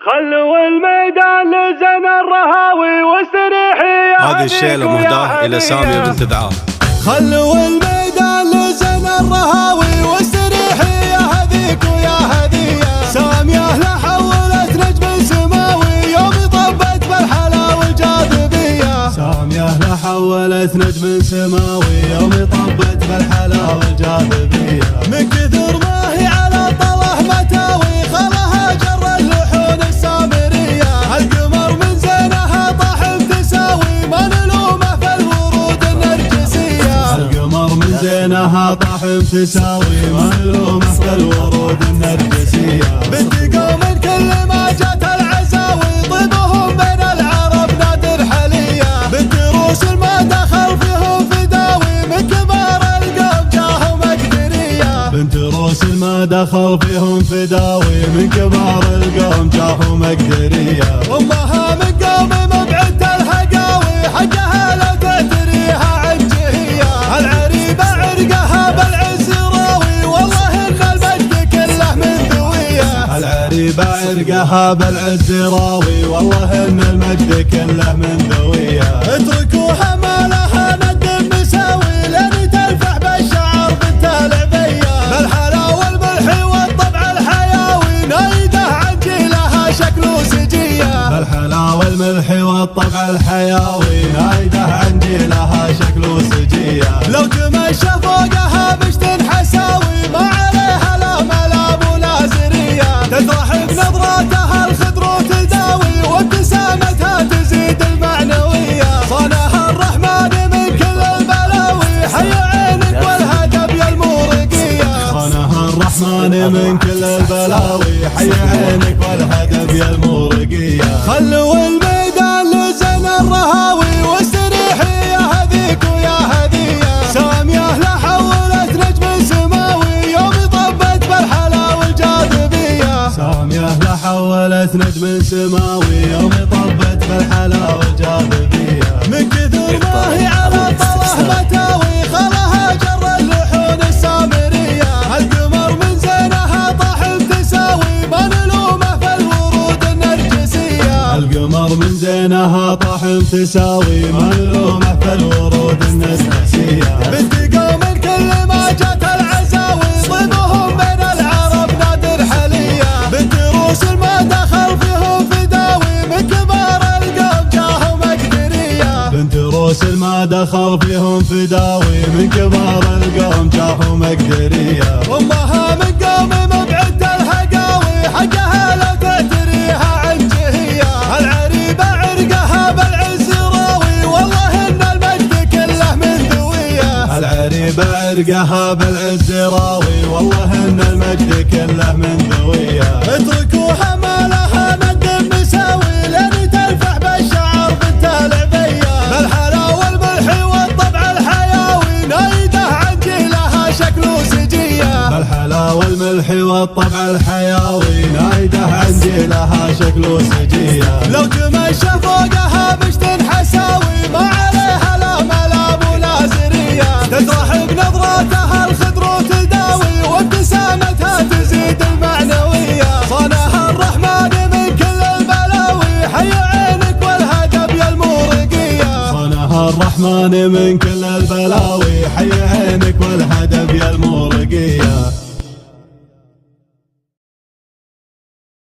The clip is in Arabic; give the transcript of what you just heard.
خلوا الميدان لزن الرهاوي واستريحي يا هذه الشيلة مهداة إلى سامية بنت ذعار. خلوا الميدان لزن الرهاوي واستريحي يا هذيك ويا هذية. سامية لحولت نجم سماوي يوم طبت بالحلا والجاذبية. سامية لحولت نجم سماوي يوم طبت بالحلا والجاذبية. من كثر ما هي على طله متاوي خلها جر اللحون السامرية. القمر من زينها طاح بتساوي ما نلومه في الورود النرجسية. القمر من زينها طاح بتساوي ما نلومه في الورود النرجسية. بنت قوم كل ما جات العزاوي طيبهم بين العرب نادر حلية. بنت روس ما دخل فيهم فداوي من كبار القوم جاهم مقدرية. بنت روس ما دخل فيهم فداوي من كبار القوم جاهم مقدرية. امها من قوم مبعد الهقاوي حقها لو تعتريها عنجهية. العريبة عرقها بالعز راوي والله ان المجد كله من ذوية. العريبة عرقها بالعز راوي والله ان المجد كله من ذوية. اتركوها ما لها ند مساوي لين تلفح بالشعر بنت العبية. بالحلا والملح والطبع الحيوي نايده عن جيلها شكل وسجية. بالحلا والملح والطبع الحيوي نايده عن جيلها شكل وسجية. لو تمشى فوقها بشت حساوي ما عليها لا ملام ولا زرية. تفرح بنظراتها الخضر وتداوي وابتسامتها تزيد المعنوية. صانها الرحمن من كل البلاوي حي عينك والهدب يا المورقية. صانها الرحمن من كل البلاوي حي عينك والهدب يا المورقية. خلوا الميدان لزن الرهاوي واستريحي يا هذيك ويا هذية. سامية لحولت نجم سماوي يوم طبت بالحلا والجاذبية. سامية لحولت نجم سماوي يوم طبت بالحلا والجاذبية. من كثر ما هي على طله متاوي خلها جر اللحون السامرية. القمر من زينها طاح بتساوي ما نلومه في الورود النرجسية. القمر من زينها طاح بتساوي ما نلومه في الورود النرجسية. بنت قوم كل ما جات العزاوي طيبهم بين العرب نادر حلية. بنت روس ما دخل فيهم فداوي من كبار القوم جاهم مقدرية. بنت روس ما دخل فيهم فداوي من كبار القوم جاهم مقدرية. امها من قوم مبعد الهقاوي حقها لو تعتريها عنجهية. العريبة عرقها بالعز راوي والله ان المجد كله من ذوية. العريبة عرقها بالعز راوي والله ان المجد كله من ذوية. اتركوها ما لها ند مساوي لين تلفح بالشعر بنت العبية. بالحلا والملح والطبع الحيوي نايده عن جيلها شكل وسجية. بالحلا والملح والطبع الحيوي نايده عن جيلها شكل وسجية. لو تمشى فوقها بشت حساوي ما عليها لا ملام ولا زرية. تفرح بنظراتها الخضر وتداوي وابتسامتها تزيد المعنوية. صانها الرحمن من كل البلاوي حي عينك والهدب يا المورقية. صانها الرحمن من كل البلاوي حي عينك